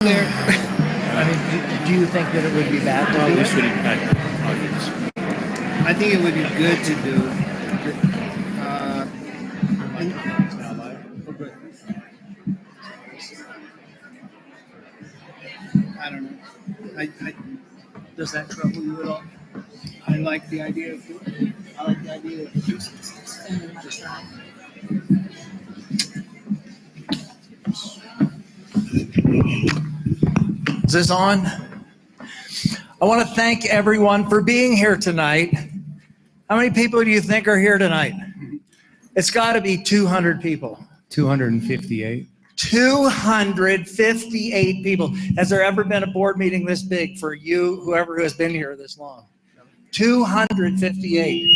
there. I mean, do you think that it would be bad to Well, do this it? would impact the audience. I think it would be good to do. I don't know. Does that trouble you at all? I like the idea of doing it. I like the idea of just Is this on? I want to thank everyone for being here tonight. How many people do you think are here tonight? It's got to be 200 people. 258. 258 people. Has there ever been a board meeting this big for you, whoever has been here this long? 258.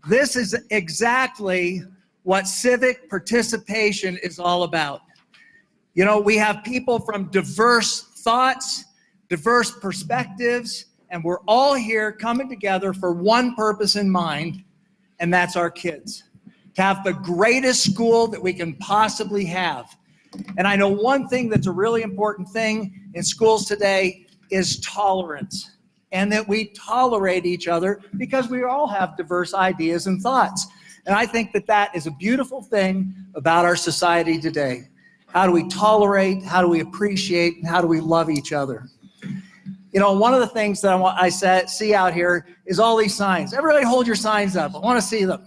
This is exactly what civic participation is all about. You know, we have people from diverse thoughts, diverse perspectives, and we're all here coming together for one purpose in mind, and that's our kids. To have the greatest school that we can possibly have. And I know one thing that's a really important thing in schools today is tolerance, and that we tolerate each other because we all have diverse ideas and thoughts. And I think that that is a beautiful thing about our society today. How do we tolerate, how do we appreciate, and how do we love each other? You know, one of the things that I see out here is all these signs. Everybody hold your signs up. I want to see them.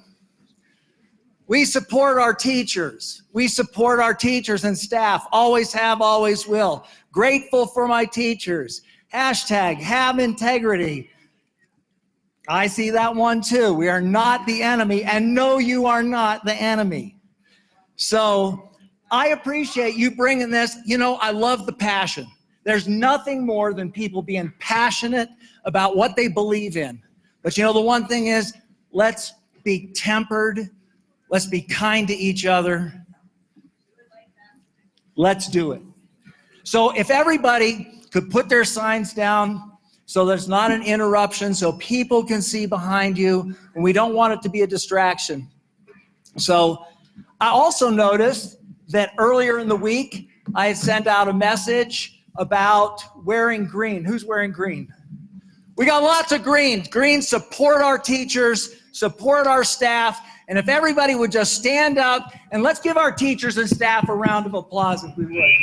We support our teachers. We support our teachers and staff. Always have, always will. Grateful for my teachers. Hashtag have integrity. I see that one too. We are not the enemy, and no, you are not the enemy. So I appreciate you bringing this. You know, I love the passion. There's nothing more than people being passionate about what they believe in. But you know, the one thing is, let's be tempered. Let's be kind to each other. Let's do it. So if everybody could put their signs down so there's not an interruption, so people can see behind you, and we don't want it to be a distraction. So I also noticed that earlier in the week, I had sent out a message about wearing green. Who's wearing green? We got lots of green. Green, support our teachers, support our staff. And if everybody would just stand up, and let's give our teachers and staff a round of applause if we would.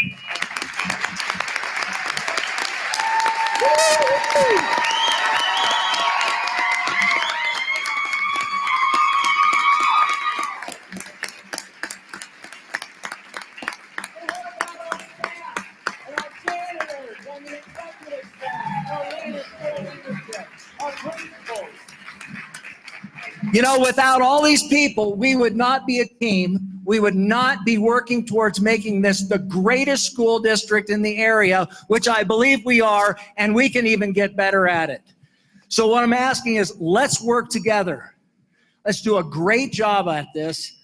You know, without all these people, we would not be a team. We would not be working towards making this the greatest school district in the area, which I believe we are, and we can even get better at it. So what I'm asking is, let's work together. Let's do a great job at this.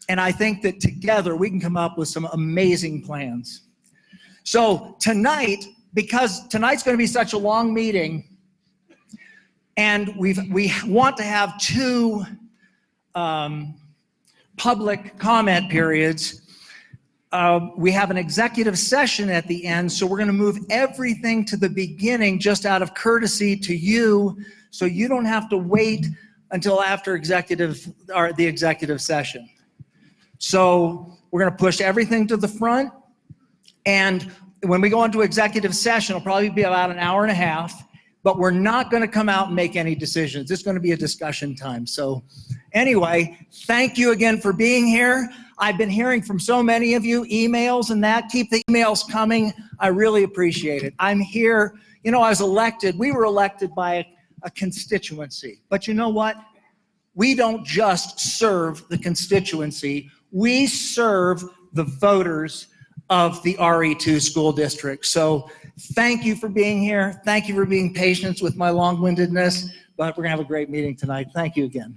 And I think that together we can come up with some amazing plans. So tonight, because tonight's going to be such a long meeting, and we want to have two public comment periods. We have an executive session at the end, so we're going to move everything to the beginning just out of courtesy to you, so you don't have to wait until after the executive session. So we're going to push everything to the front, and when we go into executive session, it'll probably be about an hour and a half. But we're not going to come out and make any decisions. It's going to be a discussion time. So anyway, thank you again for being here. I've been hearing from so many of you, emails and that. Keep the emails coming. I really appreciate it. I'm here. You know, I was elected. We were elected by a constituency. But you know what? We don't just serve the constituency. We serve the voters of the RE2 school district. So thank you for being here. Thank you for being patient with my long-windedness, but we're gonna have a great meeting tonight. Thank you again.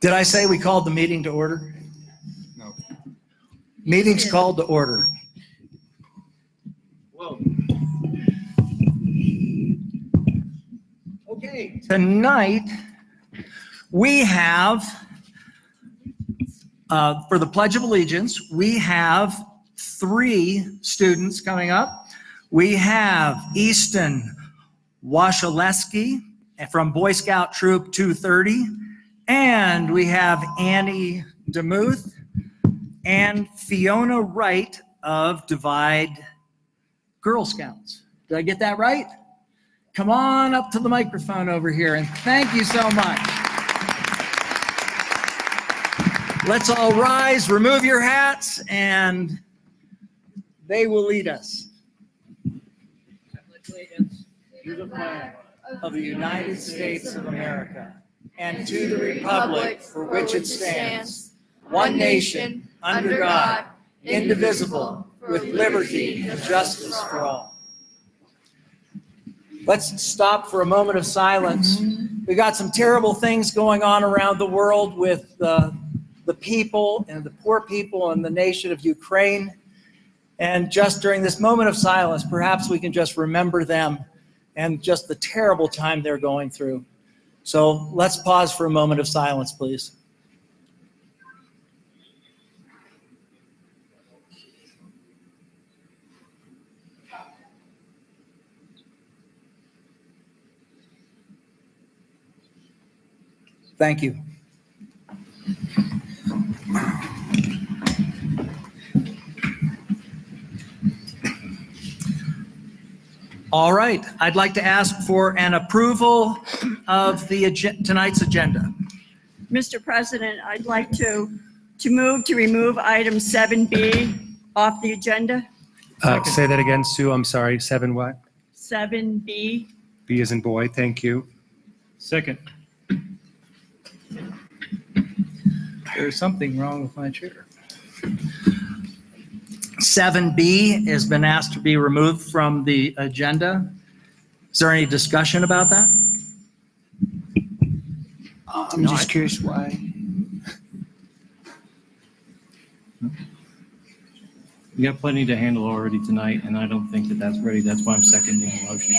Did I say we called the meeting to order? No. Meeting's called to order. Whoa. Okay. Okay, tonight we have, for the Pledge of Allegiance, we have 3 students coming up. We have Easton Washaleski from Boy Scout Troop 230, and we have Annie DeMuth and Fiona Wright of Divide Girl Scouts. Did I get that right? Come on up to the microphone over here, and thank you so much. Let's all rise, remove your hats, and they will lead us. I pledge allegiance to the flag of the United States of America and to the republic for which it stands, one nation, under God, indivisible, with liberty and justice for all. Let's stop for a moment of silence. We got some terrible things going on around the world with the people and the poor people in the nation of Ukraine. And just during this moment of silence, perhaps we can just remember them and just the terrible time they're going through. So let's pause for a moment of silence, please. Thank you. All right, I'd like to ask for an approval of the tonight's agenda. Mr. President, I'd like to move to remove item 7B off the agenda. Say that again, Sue. I'm sorry. 7 what? 7B. B as in boy. Thank you. Second. There's something wrong with my chair. 7B has been asked to be removed from the agenda. Is there any discussion about that? I'm just curious why. We got plenty to handle already tonight, and I don't think that that's ready. That's why I'm seconding the motion.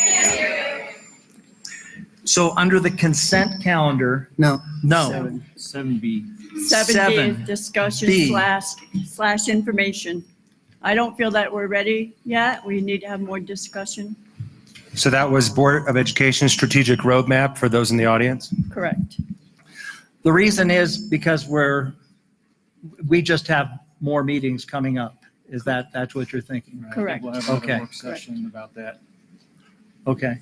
So under the consent calendar, No. 7B. 7B, discussion B. slash information. I don't feel that we're ready yet. We need to have more discussion. So that was Board of Education Strategic Roadmap for those in the audience? Correct. the reason is because we just have more meetings coming up. Is that's what you're thinking? Right. Correct. We'll have another Okay. work session about that. Okay.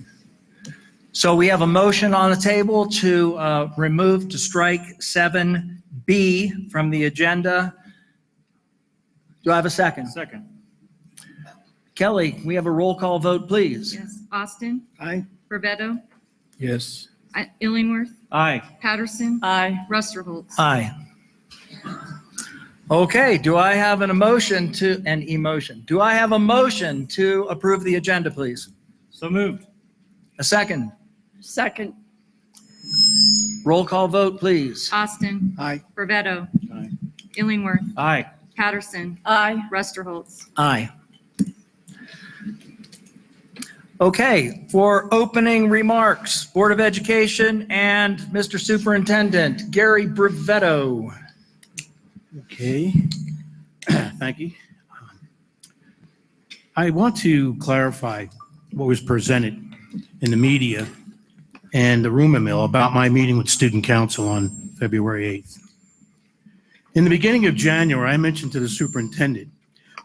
So we have a motion on the table to to strike 7B from the agenda. Do I have a second? Second. Kelly, can we have a roll call vote, please? Yes. Austin, Aye. Barbato, Yes. Illingworth, Aye. Patterson, Aye. Rusterholz. Aye. Okay, do I have an emotion to, an emotion? Do I have a motion to approve the agenda, please? So moved. A second. Second. Roll call vote, please. Austin, Aye. Barbato, Aye. Illingworth, Aye. Patterson, Aye. Rusterholz. Aye. Okay, for opening remarks, Board of Education and Mr. Superintendent, Gary Brevetto. Okay, thank you. I want to clarify what was presented in the media and the rumor mill about my meeting with Student Council on February 8th. In the beginning of January, I mentioned to the superintendent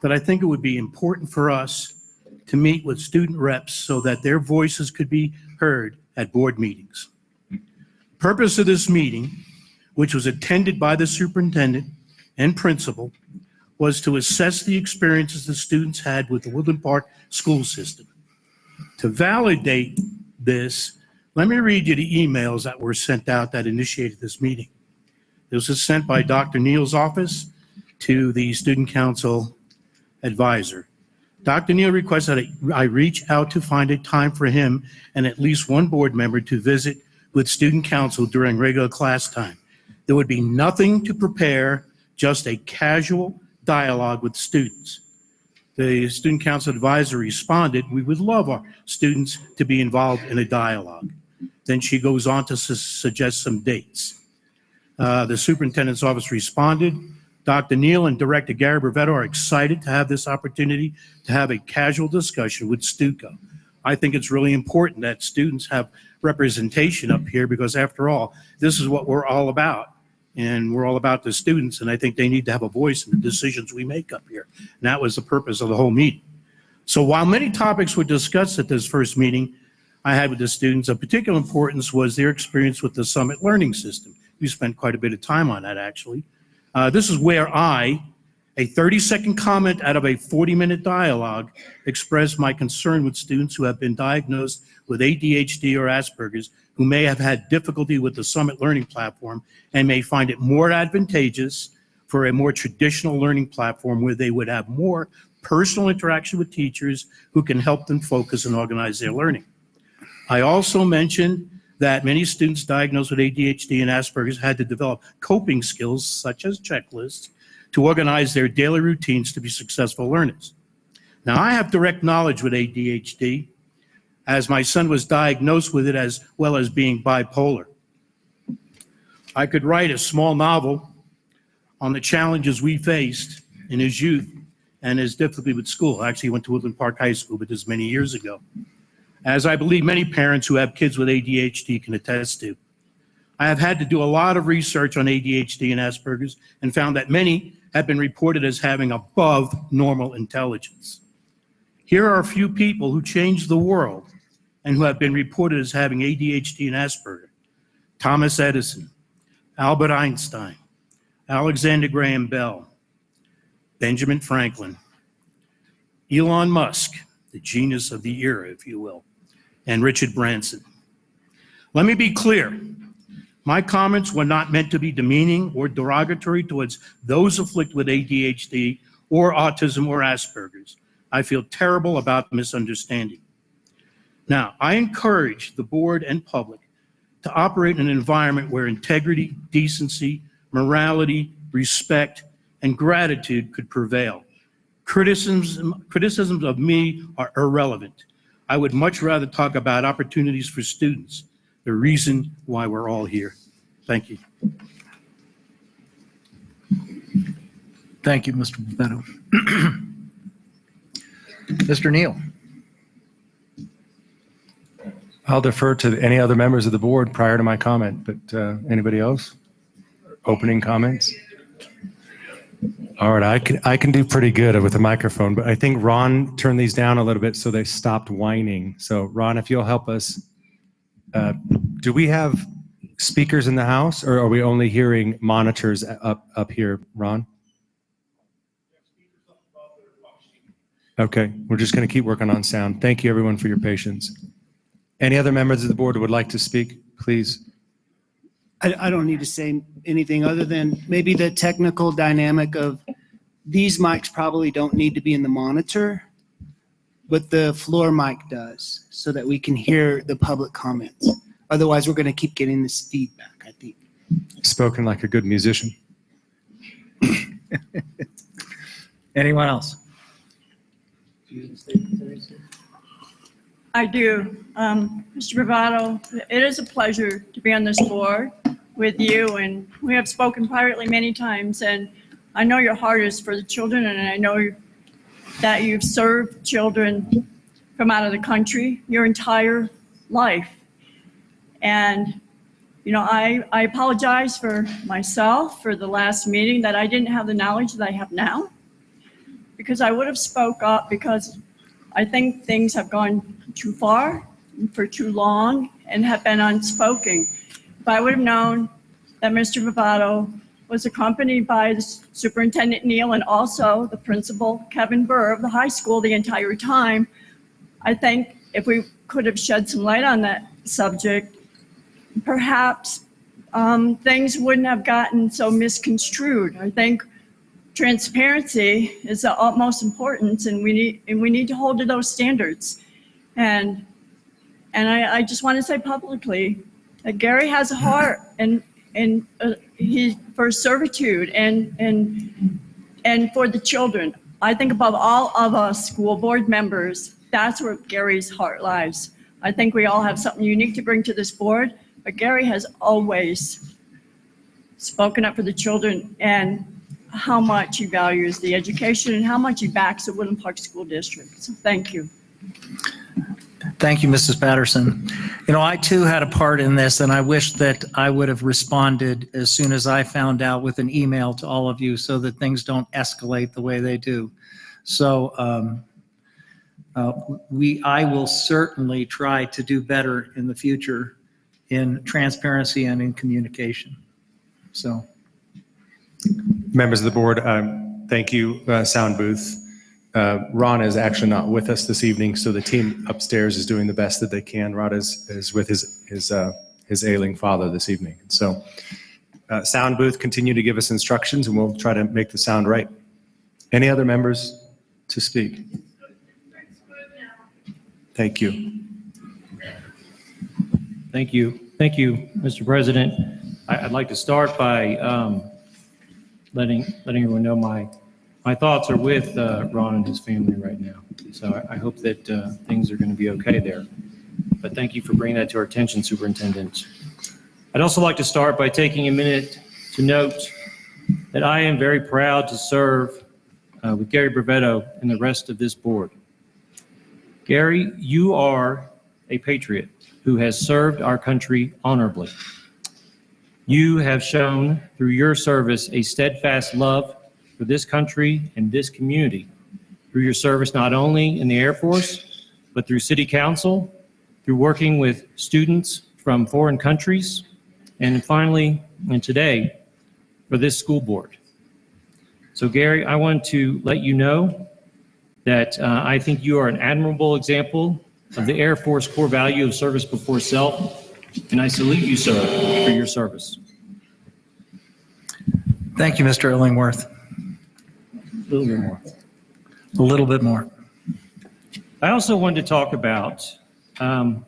that I think it would be important for us to meet with student reps so that their voices could be heard at board meetings. The purpose of this meeting, which was attended by the superintendent and principal, was to assess the experiences the students had with the Woodland Park school system. To validate this, let me read you the emails that were sent out that initiated this meeting. This was sent by Dr. Neal's office to the Student Council advisor. Dr. Neal requests that I reach out to find a time for him and at least one board member to visit with Student Council during regular class time. There would be nothing to prepare, just a casual dialogue with students. The Student Council advisor responded, "We would love our students to be involved in a dialogue." Then she goes on to suggest some dates. The superintendent's office responded. Dr. Neal and Director Gary Brevetto are excited to have this opportunity to have a casual discussion with Stuco. I think it's really important that students have representation up here because after all, this is what we're all about. And we're all about the students, and I think they need to have a voice in the decisions we make up here. And that was the purpose of the whole meeting. So while many topics were discussed at this first meeting I had with the students, of particular importance was their experience with the Summit Learning System. We spent quite a bit of time on that, actually. This is where a 30-second comment out of a 40-minute dialogue, expressed my concern with students who have been diagnosed with ADHD or Asperger's who may have had difficulty with the Summit Learning Platform and may find it more advantageous for a more traditional learning platform where they would have more personal interaction with teachers who can help them focus and organize their learning. I also mentioned that many students diagnosed with ADHD and Asperger's had to develop coping skills such as checklists to organize their daily routines to be successful learners. Now, I have direct knowledge with ADHD as my son was diagnosed with it as well as being bipolar. I could write a small novel on the challenges we faced in his youth and his difficulty with school. Actually, he went to Woodland Park High School, but this is many years ago. As I believe many parents who have kids with ADHD can attest to. I have had to do a lot of research on ADHD and Asperger's and found that many have been reported as having above normal intelligence. Here are a few people who changed the world and who have been reported as having ADHD and Asperger. Thomas Edison, Albert Einstein, Alexander Graham Bell, Benjamin Franklin, Elon Musk, the genius of the era, if you will, and Richard Branson. Let me be clear. My comments were not meant to be demeaning or derogatory towards those afflicted with ADHD or autism or Asperger's. I feel terrible about the misunderstanding. Now, I encourage the board and public to operate in an environment where integrity, decency, morality, respect, and gratitude could prevail. Criticisms of me are irrelevant. I would much rather talk about opportunities for students, the reason why we're all here. Thank you. Thank you, Mr. Brevetto. Mr. Neal. I'll defer to any other members of the board prior to my comment, but anybody else? Opening comments? All right, I can do pretty good with the microphone, but I think Ron turned these down a little bit so they stopped whining. So Ron, if you'll help us, do we have speakers in the house or are we only hearing monitors up here, Ron? Okay, we're just going to keep working on sound. Thank you everyone for your patience. Any other members of the board who would like to speak, please? I don't need to say anything other than maybe the technical dynamic of these mics probably don't need to be in the monitor, but the floor mic does so that we can hear the public comments. Otherwise, we're going to keep getting this feedback, I think. Spoken like a good musician. Anyone else? I do. Mr. Brevetto, it is a pleasure to be on this board with you, and we have spoken privately many times, and I know your heart is for the children, and I know that you've served children from out of the country your entire life. And, you know, I apologize for myself for the last meeting that I didn't have the knowledge that I have now, because I would have spoke up because I think things have gone too far for too long and have been unspoken. If I would have known that Mr. Brevetto was accompanied by the Superintendent Neal and also the Principal Kevin Burr of the high school the entire time, I think if we could have shed some light on that subject, perhaps things wouldn't have gotten so misconstrued. I think transparency is of utmost importance, and we need to hold to those standards. And I just want to say publicly that Gary has a heart and he for servitude and for the children. I think above all of us school board members, that's where Gary's heart lies. I think we all have something unique to bring to this board, but Gary has always spoken up for the children and how much he values the education and how much he backs the Woodland Park School District. So thank you. Thank you, Mrs. Patterson. You know, I too had a part in this, and I wish that I would have responded as soon as I found out with an email to all of you so that things don't escalate the way they do. So I will certainly try to do better in the future in transparency and in communication. So. Members of the board, thank you, sound booth. Ron is actually not with us this evening, so the team upstairs is doing the best that they can. Ron is with his ailing father this evening. So sound booth, continue to give us instructions and we'll try to make the sound right. Any other members to speak? Thank you. Thank you. Thank you, Mr. President. I'd like to start by letting everyone know my thoughts are with Ron and his family right now. So I hope that things are going to be okay there. But thank you for bringing that to our attention, Superintendent. I'd also like to start by taking a minute to note that I am very proud to serve with Gary Brevetto and the rest of this board. Gary, you are a patriot who has served our country honorably. You have shown through your service a steadfast love for this country and this community through your service not only in the Air Force, but through City Council, through working with students from foreign countries, and finally, and today, for this school board. So Gary, I want to let you know that I think you are an admirable example of the Air Force core value of service before self, and I salute you, sir, for your service. Thank you, Mr. Illingworth. A little bit more. A little bit more. I also wanted to talk about kind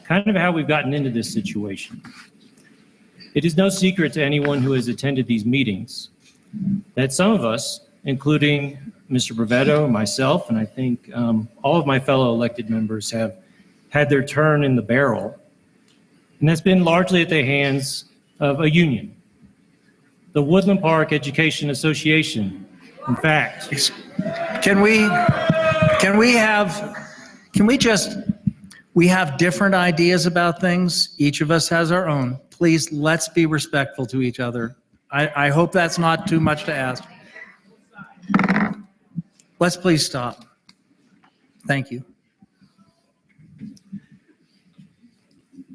of how we've gotten into this situation. It is no secret to anyone who has attended these meetings that some of us, including Mr. Brevetto, myself, and I think all of my fellow elected members have had their turn in the barrel, and that's been largely at the hands of a union, the Woodland Park Education Association. In fact, we have different ideas about things. Each of us has our own. Please, let's be respectful to each other. I hope that's not too much to ask. Let's please stop. Thank you.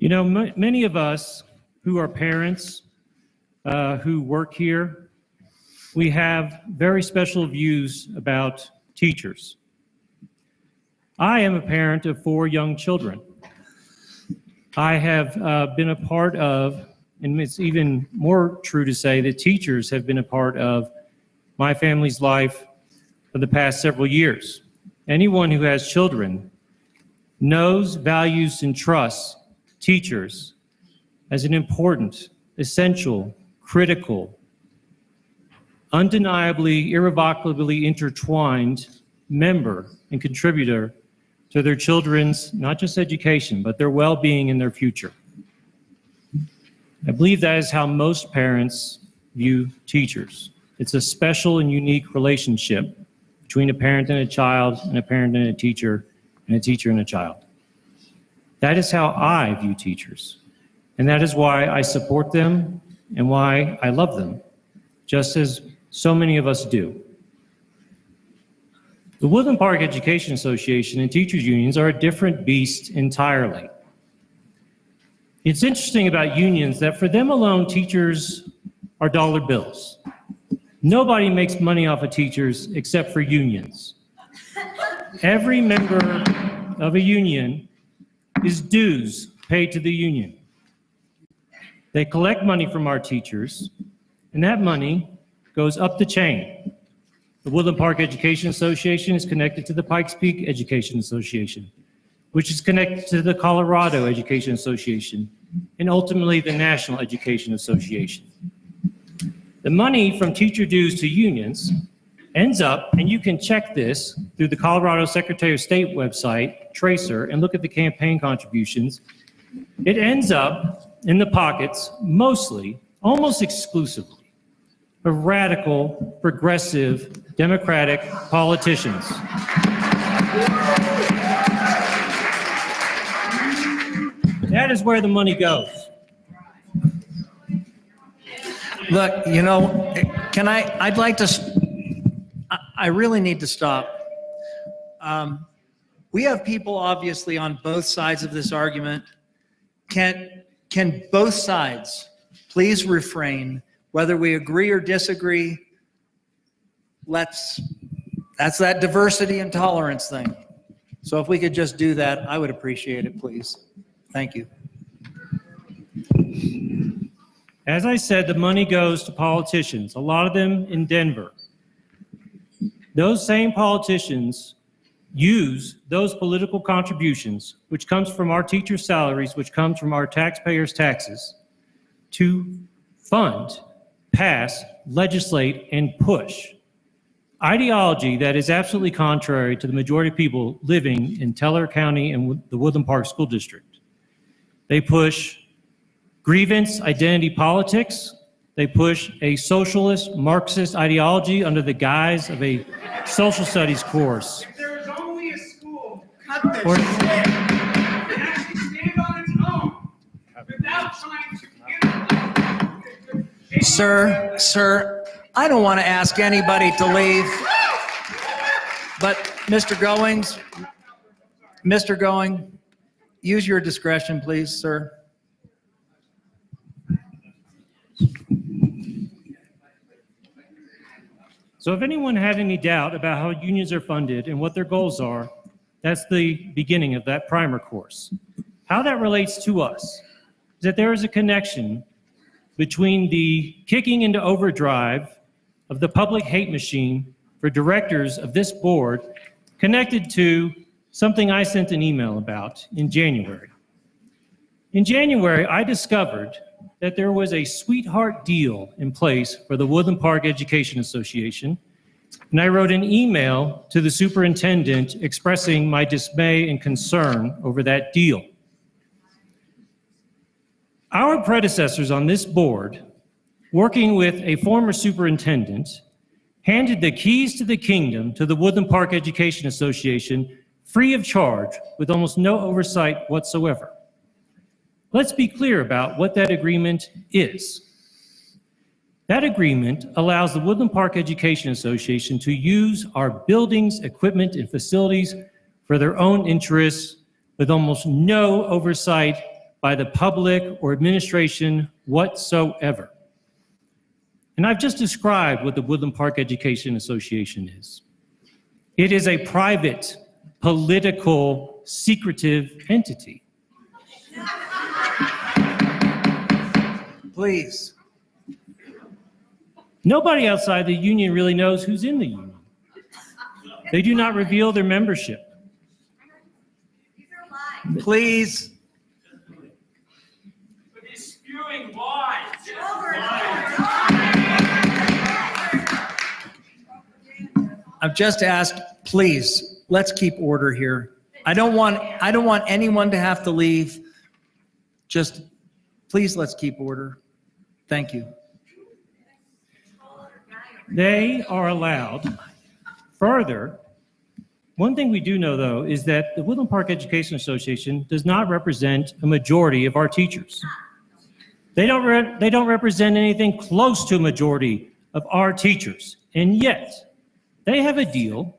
you know, many of us who are parents, who work here, we have very special views about teachers. I am a parent of 4 young children. I have been a part of, and it's even more true to say that teachers have been a part of my family's life for the past several years. Anyone who has children knows, values, and trusts teachers as an important, essential, critical, undeniably, irrevocably intertwined member and contributor to their children's, not just education, but their well-being and their future. I believe that is how most parents view teachers. It's a special and unique relationship between a parent and a child, and a parent and a teacher and a child. That is how I view teachers. And that is why I support them and why I love them, just as so many of us do. The Woodland Park Education Association and teachers unions are a different beast entirely. It's interesting about unions that for them alone, teachers are dollar bills. Nobody makes money off of teachers except for unions. Every member of a union is dues paid to the union. They collect money from our teachers, and that money goes up the chain. The Woodland Park Education Association is connected to the Pikes Peak Education Association, which is connected to the Colorado Education Association, and ultimately the National Education Association. The money from teacher dues to unions ends up, and you can check this through the Colorado Secretary of State website, Tracer, and look at the campaign contributions. It ends up in the pockets, mostly, almost exclusively, of radical, progressive, Democratic politicians. That is where the money goes. Look, I'd like to, I really need to stop. We have people obviously on both sides of this argument. Can both sides please refrain, whether we agree or disagree? That's that diversity and tolerance thing. So if we could just do that, I would appreciate it, please. Thank you. As I said, the money goes to politicians, a lot of them in Denver. Those same politicians use those political contributions, which comes from our teachers' salaries, which comes from our taxpayers' taxes, to fund, pass, legislate, and push ideology that is absolutely contrary to the majority of people living in Teller County and the Woodland Park School District. They push grievance identity politics. They push a socialist Marxist ideology under the guise of a social studies course. If there is only a school, cut this shit and actually stand on its own without trying to get Sir, I don't want to ask anybody to leave, but Mr. Going, use your discretion, please, sir. So if anyone had any doubt about how unions are funded and what their goals are, that's the beginning of that primer course. How that relates to us is that there is a connection between the kicking into overdrive of the public hate machine for directors of this board connected to something I sent an email about in January. In January, I discovered that there was a sweetheart deal in place for the Woodland Park Education Association, and I wrote an email to the superintendent expressing my dismay and concern over that deal. Our predecessors on this board, working with a former superintendent, handed the keys to the kingdom to the Woodland Park Education Association free of charge with almost no oversight whatsoever. Let's be clear about what that agreement is. That agreement allows the Woodland Park Education Association to use our buildings, equipment, and facilities for their own interests with almost no oversight by the public or administration whatsoever. And I've just described what the Woodland Park Education Association is. It is a private, political, secretive entity. Please. Nobody outside the union really knows who's in the union. They do not reveal their membership. Please. But he's spewing lies. I've just asked, please, let's keep order here. I don't want anyone to have to leave. Just, please, let's keep order. Thank you. They are allowed. Further, one thing we do know, though, is that the Woodland Park Education Association does not represent a majority of our teachers. They don't represent anything close to a majority of our teachers. And yet, they have a deal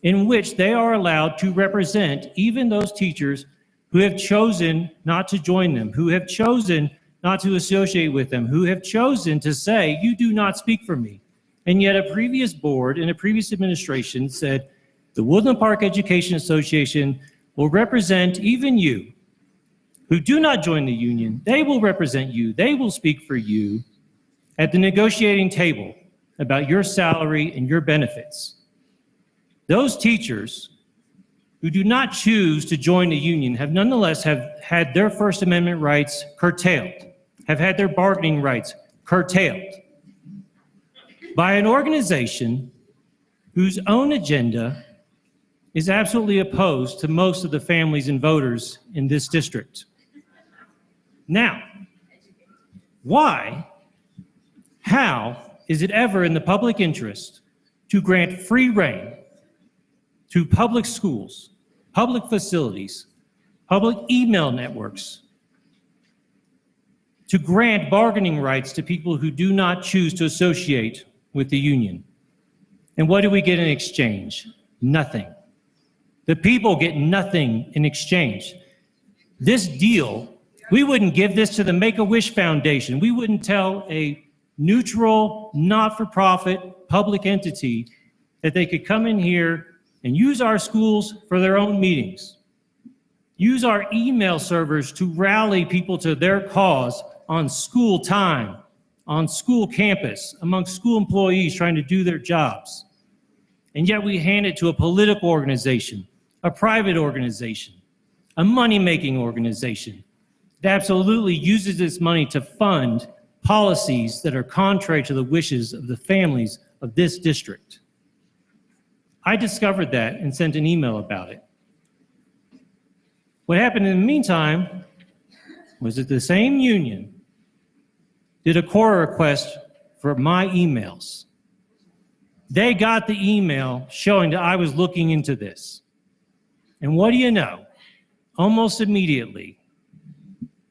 in which they are allowed to represent even those teachers who have chosen not to join them, who have chosen not to associate with them, who have chosen to say, you do not speak for me. And yet a previous board and a previous administration said, the Woodland Park Education Association will represent even you who do not join the union. They will represent you. They will speak for you at the negotiating table about your salary and your benefits. Those teachers who do not choose to join the union have nonetheless had their First Amendment rights curtailed, have had their bargaining rights curtailed by an organization whose own agenda is absolutely opposed to most of the families and voters in this district. Now, why, how is it ever in the public interest to grant free rein to public schools, public facilities, public email networks, to grant bargaining rights to people who do not choose to associate with the union? And what do we get in exchange? Nothing. The people get nothing in exchange. This deal, we wouldn't give this to the Make-A-Wish Foundation. We wouldn't tell a neutral, not-for-profit public entity that they could come in here and use our schools for their own meetings, use our email servers to rally people to their cause on school time, on school campus, among school employees trying to do their jobs. And yet we hand it to a political organization, a private organization, a money-making organization that absolutely uses its money to fund policies that are contrary to the wishes of the families of this district. I discovered that and sent an email about it. What happened in the meantime was that the same union did a core request for my emails. They got the email showing that I was looking into this. And what do you know? Almost immediately,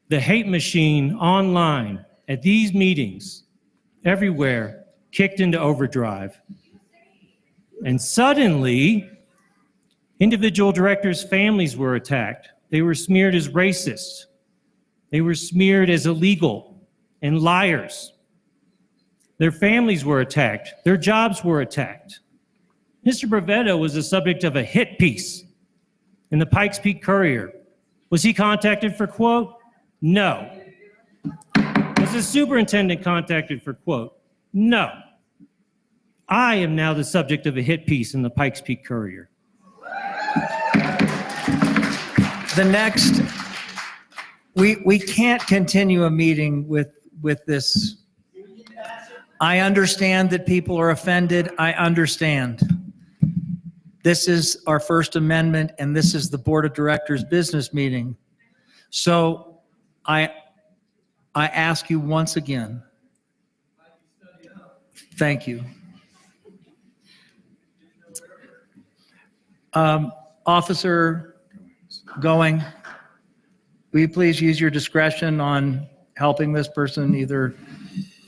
the hate machine online at these meetings, everywhere, kicked into overdrive. And suddenly, individual directors' families were attacked. They were smeared as racist. They were smeared as illegal and liars. Their families were attacked. Their jobs were attacked. Mr. Brevetto was the subject of a hit piece in the Pikes Peak Courier. Was he contacted for quote? No. Was the superintendent contacted for quote? No. I am now the subject of a hit piece in the Pikes Peak Courier. The next, we can't continue a meeting with this. I understand that people are offended. I understand. This is our First Amendment, and this is the Board of Directors business meeting. So I ask you once again, thank you. Officer Going, will you please use your discretion on helping this person either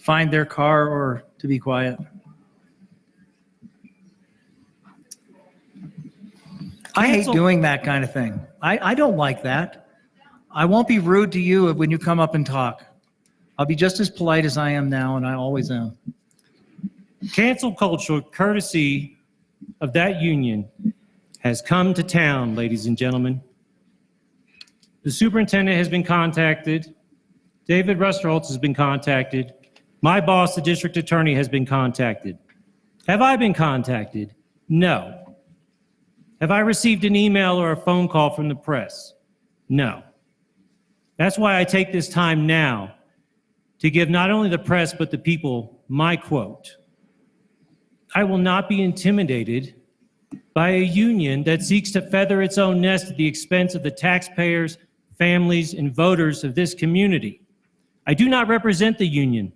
find their car or to be quiet? I hate doing that kind of thing. I don't like that. I won't be rude to you when you come up and talk. I'll be just as polite as I am now, and I always am. Cancel culture, courtesy of that union, has come to town, ladies and gentlemen. The superintendent has been contacted. David Rusterholz has been contacted. My boss, the district attorney, has been contacted. Have I been contacted? No. Have I received an email or a phone call from the press? No. That's why I take this time now to give not only the press but the people my quote. I will not be intimidated by a union that seeks to feather its own nest at the expense of the taxpayers, families, and voters of this community. I do not represent the union.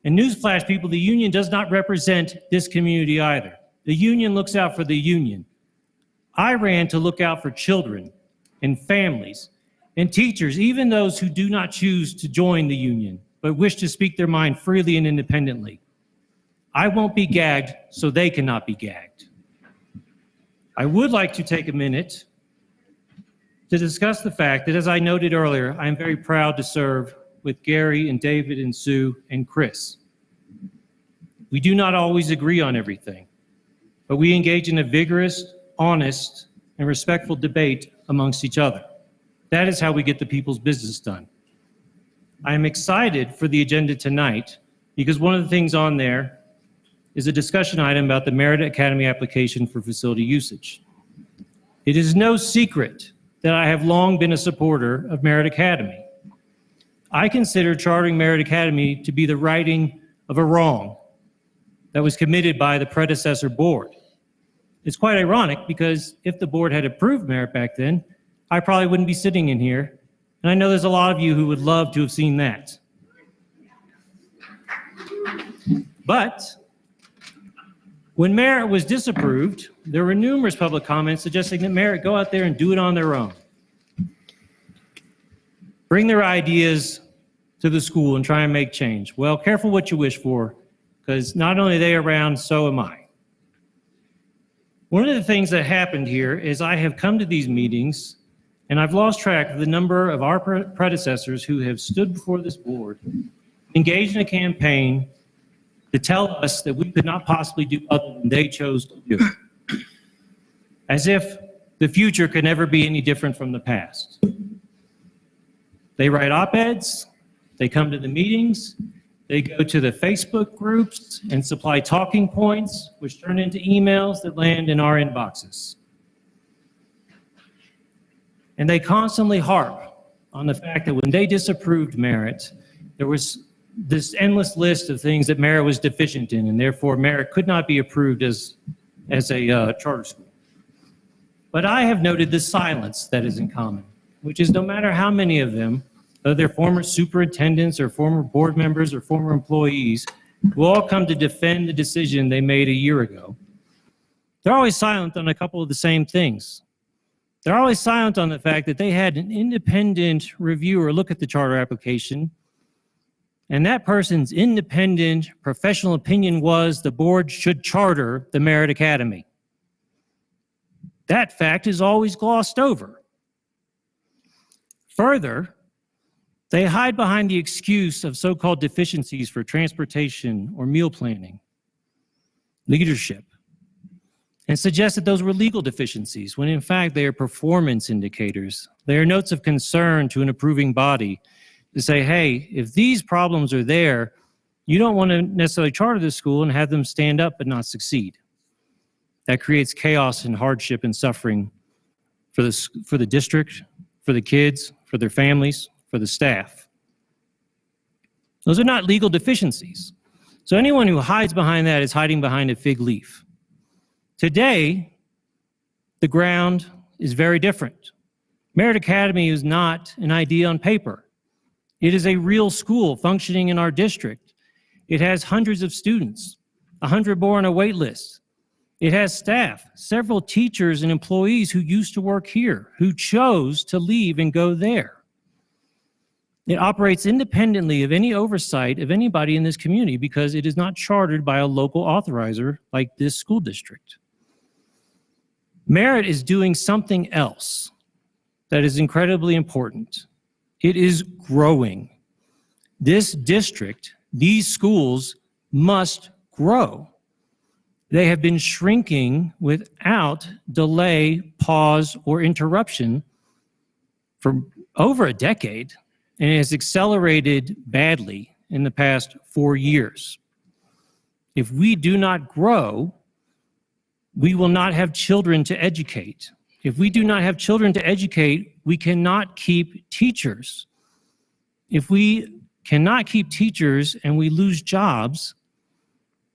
And newsflash, people, the union does not represent this community either. The union looks out for the union. I ran to look out for children and families and teachers, even those who do not choose to join the union, but wish to speak their mind freely and independently. I won't be gagged, so they cannot be gagged. I would like to take a minute to discuss the fact that, as I noted earlier, I am very proud to serve with Gary and David and Sue and Chris. We do not always agree on everything, but we engage in a vigorous, honest, and respectful debate amongst each other. That is how we get the people's business done. I am excited for the agenda tonight because one of the things on there is a discussion item about the Merit Academy application for facility usage. It is no secret that I have long been a supporter of Merit Academy. I consider chartering Merit Academy to be the righting of a wrong that was committed by the predecessor board. it's quite ironic because if the board had approved merit back then, I probably wouldn't be sitting in here. And I know there's a lot of you who would love to have seen that. But when merit was disapproved, there were numerous public comments suggesting that merit go out there and do it on their own. Bring their ideas to the school and try and make change. Well, careful what you wish for, because not only are they around, so am I. One of the things that happened here is I have come to these meetings and I've lost track of the number of our predecessors who have stood before this board, engaged in a campaign to tell us that we could not possibly do other than they chose to do. As if the future could never be any different from the past. They write op-eds, they come to the meetings, they go to the Facebook groups and supply talking points, which turn into emails that land in our inboxes. And they constantly harp on the fact that when they disapproved merit, there was this endless list of things that merit was deficient in, and therefore merit could not be approved as a charter school. But I have noted the silence that is in common, which is no matter how many of them, whether they're former superintendents or former board members or former employees, who all come to defend the decision they made a year ago, they're always silent on a couple of the same things. They're always silent on the fact that they had an independent reviewer look at the charter application, and that person's independent professional opinion was the board should charter the Merit Academy. That fact is always glossed over. Further, they hide behind the excuse of so-called deficiencies for transportation or meal planning, leadership, and suggest that those were legal deficiencies, when in fact they are performance indicators. They are notes of concern to an approving body to say, hey, if these problems are there, you don't want to necessarily charter this school and have them stand up but not succeed. That creates chaos and hardship and suffering for the district, for the kids, for their families, for the staff. Those are not legal deficiencies. So anyone who hides behind that is hiding behind a fig leaf. Today, the ground is very different. Merit Academy is not an idea on paper. It is a real school functioning in our district. It has hundreds of students, 100 more on a wait list. It has staff, several teachers and employees who used to work here, who chose to leave and go there. It operates independently of any oversight of anybody in this community because it is not chartered by a local authorizer like this school district. Merit is doing something else that is incredibly important. It is growing. This district, these schools must grow. They have been shrinking without delay, pause, or interruption for over a decade, and it has accelerated badly in the past 4 years. If we do not grow, we will not have children to educate. If we do not have children to educate, we cannot keep teachers. If we cannot keep teachers and we lose jobs,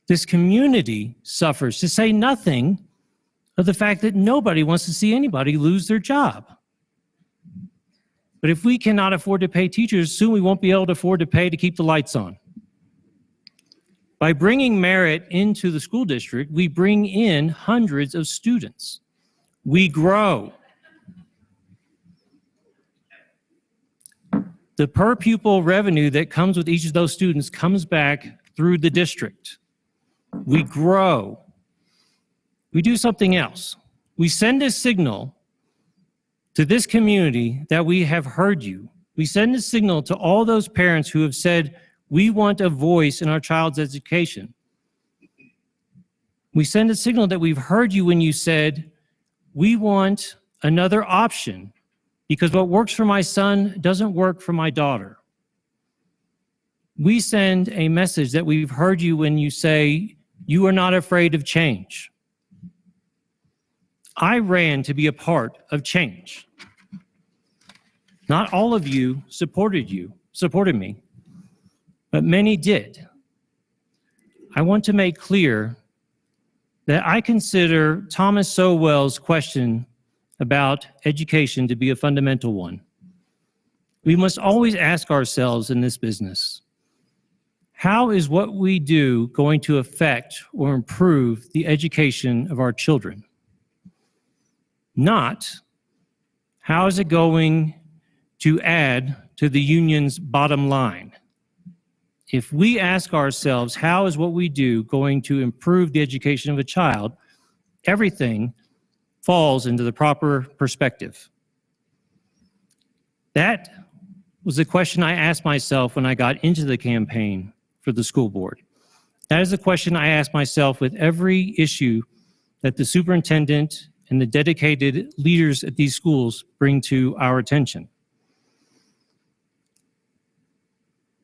this community suffers, to say nothing of the fact that nobody wants to see anybody lose their job. But if we cannot afford to pay teachers, soon we won't be able to afford to pay to keep the lights on. By bringing merit into the school district, we bring in hundreds of students. We grow. The per pupil revenue that comes with each of those students comes back through the district. We grow. We do something else. We send a signal to this community that we have heard you. We send a signal to all those parents who have said, we want a voice in our child's education. We send a signal that we've heard you when you said, we want another option because what works for my son doesn't work for my daughter. We send a message that we've heard you when you say, you are not afraid of change. I ran to be a part of change. Not all of you supported me, but many did. I want to make clear that I consider Thomas Sowell's question about education to be a fundamental one. We must always ask ourselves in this business, how is what we do going to affect or improve the education of our children? Not, how is it going to add to the union's bottom line? If we ask ourselves, how is what we do going to improve the education of a child, everything falls into the proper perspective. That was the question I asked myself when I got into the campaign for the school board. That is the question I ask myself with every issue that the superintendent and the dedicated leaders at these schools bring to our attention.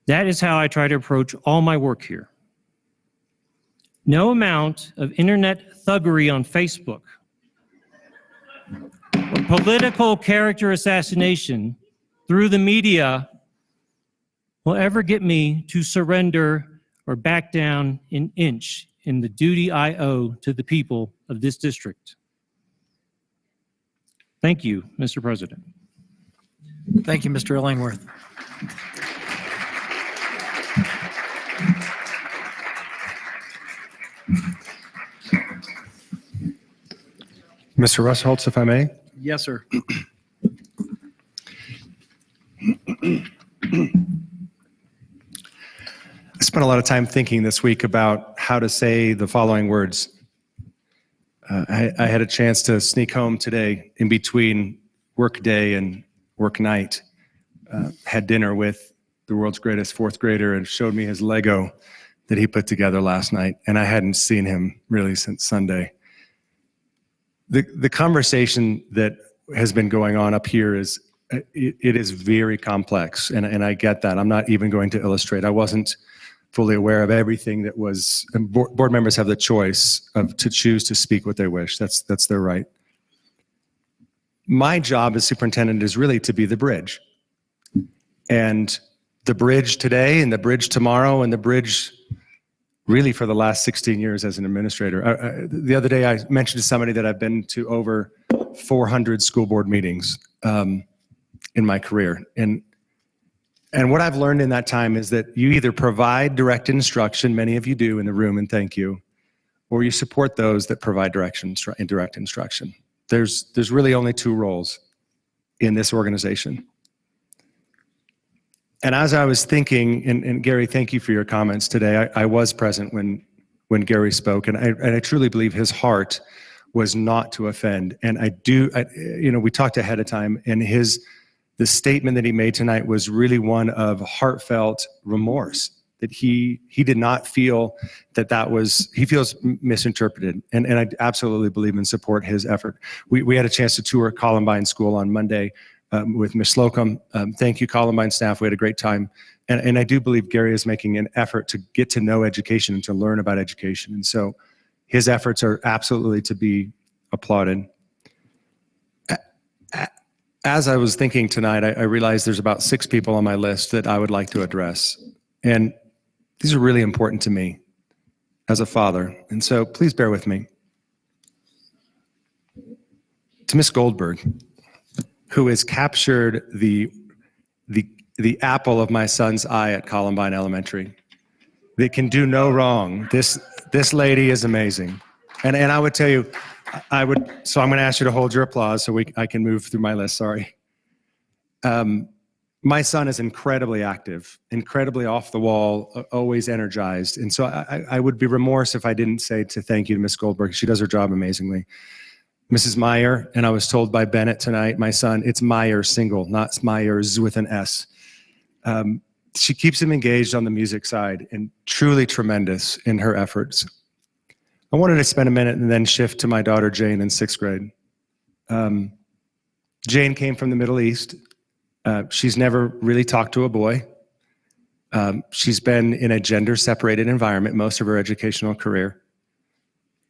That is how I try to approach all my work here. No amount of internet thuggery on Facebook or political character assassination through the media will ever get me to surrender or back down an inch in the duty I owe to the people of this district. Thank you, Mr. President. Thank you, Mr. Illingworth. Mr. Russholtz, if I may. Yes, sir. I spent a lot of time thinking this week about how to say the following words. I had a chance to sneak home today in between work day and work night. Had dinner with the world's greatest fourth grader and showed me his Lego that he put together last night. And I hadn't seen him really since Sunday. The conversation that has been going on up here is, it is very complex. And I get that. I'm not even going to illustrate. I wasn't fully aware of everything that was, and board members have the choice to choose to speak what they wish. That's their right. My job as superintendent is really to be the bridge. And the bridge today and the bridge tomorrow and the bridge really for the last 16 years as an administrator. The other day I mentioned to somebody that I've been to over 400 school board meetings in my career. And what I've learned in that time is that you either provide direct instruction, many of you do in the room, and thank you, or you support those that provide direct instruction. There's really only two roles in this organization. And as I was thinking, and Gary, thank you for your comments today. I was present when Gary spoke, and I truly believe his heart was not to offend. And we talked ahead of time, and the statement that he made tonight was really one of heartfelt remorse, that he did not feel he feels misinterpreted. And I absolutely believe and support his effort. We had a chance to tour Columbine School on Monday with Ms. Slocum. Thank you, Columbine staff. We had a great time. And I do believe Gary is making an effort to get to know education and to learn about education. And so his efforts are absolutely to be applauded. As I was thinking tonight, I realized there's about 6 people on my list that I would like to address. And these are really important to me as a father. And so please bear with me. To Ms. Goldberg, who has captured the apple of my son's eye at Columbine Elementary. They can do no wrong. This lady is amazing. And I would tell you, so I'm going to ask you to hold your applause so I can move through my list, sorry. My son is incredibly active, incredibly off the wall, always energized. And so I would be remorse if I didn't say thank you to Ms. Goldberg. She does her job amazingly. Mrs. Meyer, and I was told by Bennett tonight, my son, it's Meyer single, not Myers with an S. She keeps him engaged on the music side and truly tremendous in her efforts. I wanted to spend a minute and then shift to my daughter, Jane, in 6th grade. Jane came from the Middle East. She's never really talked to a boy. She's been in a gender-separated environment most of her educational career.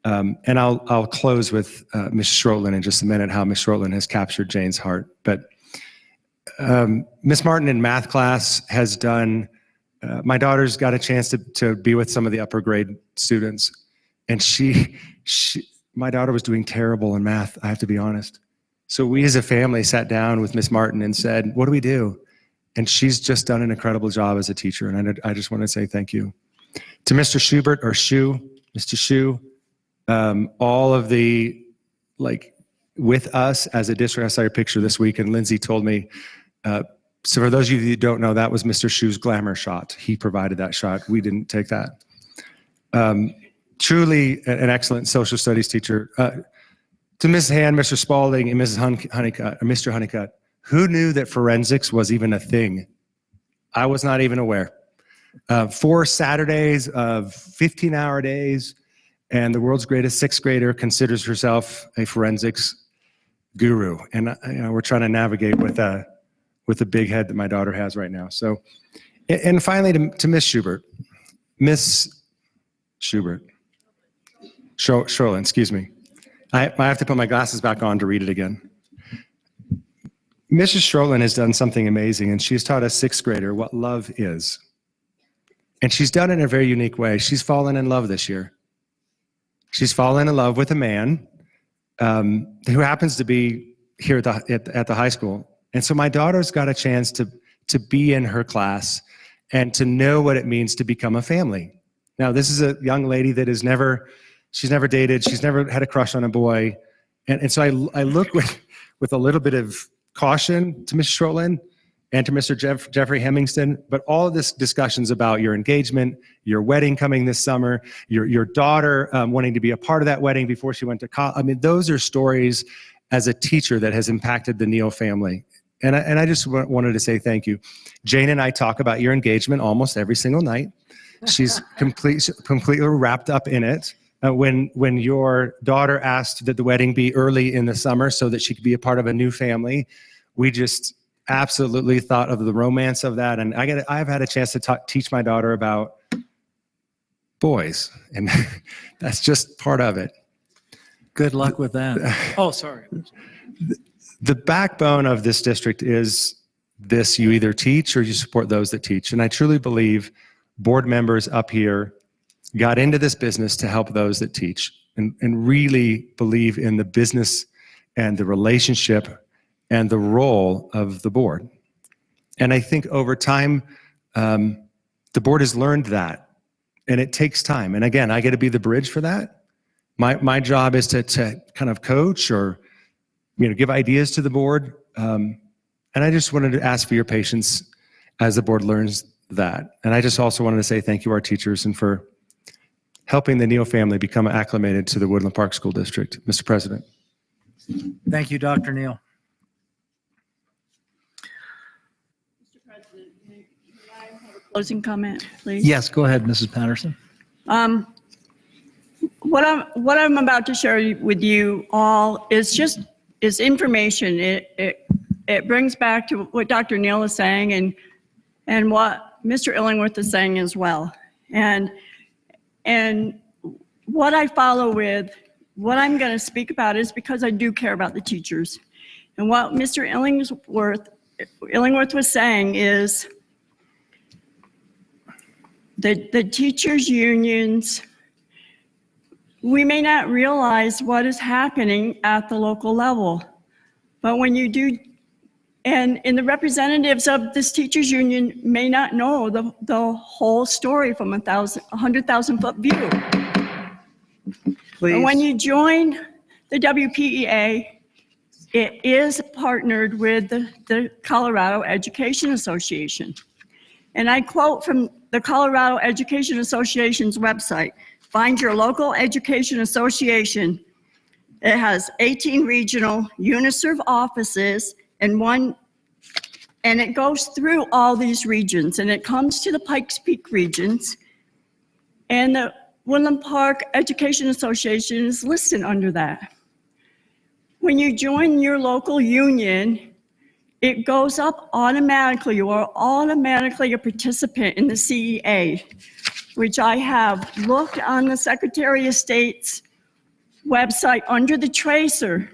And I'll close with Ms. Schrotlin in just a minute, how Ms. Schrotlin has captured Jane's heart. But Ms. Martin in math class has done, my daughter's got a chance to be with some of the upper grade students. And my daughter was doing terrible in math, I have to be honest. So we as a family sat down with Miss Martin and said, what do we do? And she's just done an incredible job as a teacher. And I just want to say thank you. To Mr. Schubert, or Mr. Shu, all of the, with us as a district, I saw your picture this week, and Lindsay told me, so for those of you who don't know, that was Mr. Shu's glamour shot. He provided that shot. We didn't take that. Truly an excellent social studies teacher. To Ms. Hand, Mr. Spalding, and Mrs. Honeycutt, or Mr. Honeycutt, who knew that forensics was even a thing? I was not even aware. 4 Saturdays of 15-hour days, and the world's greatest 6th grader considers herself a forensics guru. And we're trying to navigate with the big head that my daughter has right now. So, and finally to Miss Schubert. Miss Schubert. Sherlin, excuse me. I have to put my glasses back on to read it again. Mrs. Sherlin has done something amazing, and she's taught a 6th grader what love is. And she's done it in a very unique way. She's fallen in love this year. She's fallen in love with a man who happens to be here at the high school. And so my daughter's got a chance to be in her class and to know what it means to become a family. Now, this is a young lady that she's never dated, she's never had a crush on a boy. And so I look with a little bit of caution to Ms. Sherlin and to Mr. Jeffrey Hemingston, but all of this discussions about your engagement, your wedding coming this summer, your daughter wanting to be a part of that wedding before she went to college. I mean, those are stories as a teacher that has impacted the Neal family. And I just wanted to say thank you. Jane and I talk about your engagement almost every single night. She's completely wrapped up in it. When your daughter asked that the wedding be early in the summer so that she could be a part of a new family, we just absolutely thought of the romance of that. And I've had a chance to teach my daughter about boys, and that's just part of it. Good luck with that. Oh, sorry. The backbone of this district is this: you either teach or you support those that teach. And I truly believe board members up here got into this business to help those that teach, and really believe in the business and the relationship and the role of the board. And I think over time, the board has learned that, and it takes time. And again, I get to be the bridge for that. My job is to kind of coach or give ideas to the board. And I just wanted to ask for your patience as the board learns that. And I just also wanted to say thank you to our teachers and for helping the Neal family become acclimated to the Woodland Park School District. Mr. President. Thank you, Dr. Neal. Mr. President, may I have a closing comment, please? Yes, go ahead, Mrs. Patterson. What I'm about to share with you all is information. It brings back to what Dr. Neal is saying and what Mr. Illingworth is saying as well. And what I follow with, what I'm going to speak about is because I do care about the teachers. And what Mr. Illingworth was saying is that the teachers' unions, we may not realize what is happening at the local level, but when you do, and the representatives of this teachers' union may not know the whole story from a 100,000-foot view. Please. And when you join the WPEA, it is partnered with the Colorado Education Association. And I quote from the Colorado Education Association's website: find your local education association. It has 18 regional UniServe offices and it goes through all these regions, and it comes to the Pikes Peak regions, and the Woodland Park Education Association is listed under that. When you join your local union, it goes up automatically. You are automatically a participant in the CEA, which I have looked on the Secretary of State's website under the tracer.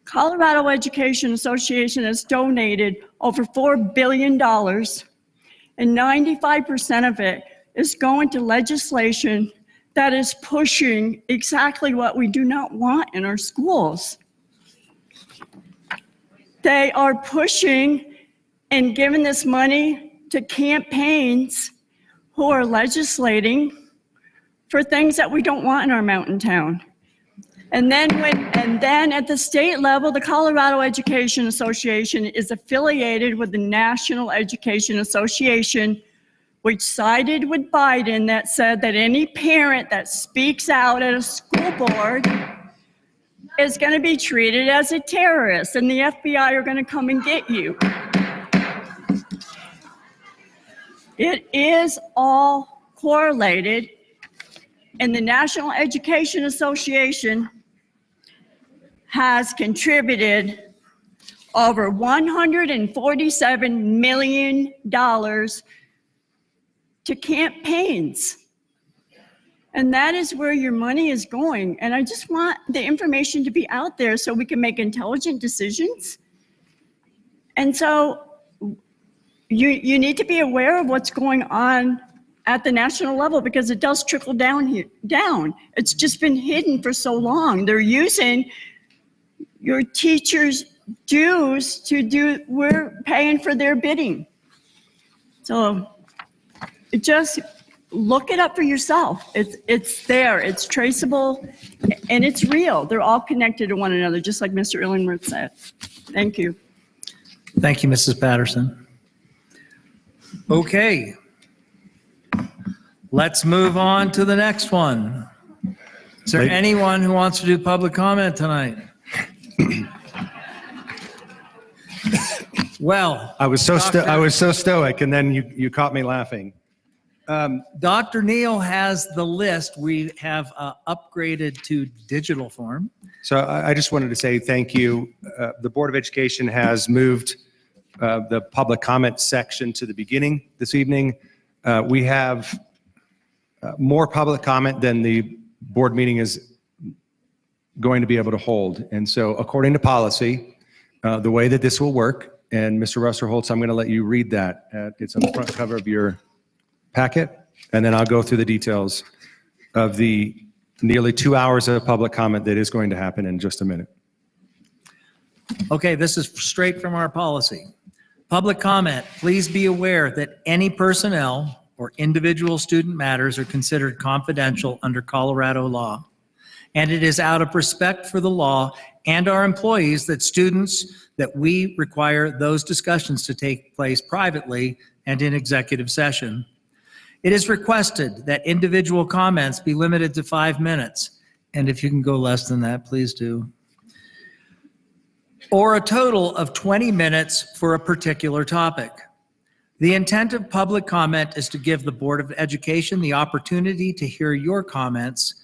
Colorado Education Association has donated over $4 billion, and 95% of it is going to legislation that is pushing exactly what we do not want in our schools. They are pushing and giving this money to campaigns who are legislating for things that we don't want in our mountain town. And then at the state level, the Colorado Education Association is affiliated with the National Education Association, which sided with Biden, that said that any parent that speaks out at a school board is going to be treated as a terrorist, and the FBI are going to come and get you. It is all correlated, and the National Education Association has contributed over $147 million to campaigns. And that is where your money is going. And I just want the information to be out there so we can make intelligent decisions. And so you need to be aware of what's going on at the national level, because it does trickle down here. It's just been hidden for so long. They're using your teachers' dues we're paying for their bidding. So just look it up for yourself. It's there, it's traceable, and it's real. They're all connected to one another, just like Mr. Illingworth said. Thank you. Thank you, Mrs. Patterson. Okay. Let's move on to the next one. Is there anyone who wants to do public comment tonight? Well, I was so stoic, and then you caught me laughing. Dr. Neal has the list. We have upgraded to digital form. So I just wanted to say thank you. The Board of Education has moved the public comment section to the beginning this evening. We have more public comment than the board meeting is going to be able to hold. And so according to policy, the way that this will work, and Mr. Ruster-Holtz, I'm going to let you read that. It's on the front cover of your packet, and then I'll go through the details of the nearly 2 hours of public comment that is going to happen in just a minute. Okay, this is straight from our policy. Public comment, please be aware that any personnel or individual student matters are considered confidential under Colorado law. And it is out of respect for the law and our employees that we require those discussions to take place privately and in executive session. It is requested that individual comments be limited to 5 minutes. And if you can go less than that, please do. Or a total of 20 minutes for a particular topic. The intent of public comment is to give the Board of Education the opportunity to hear your comments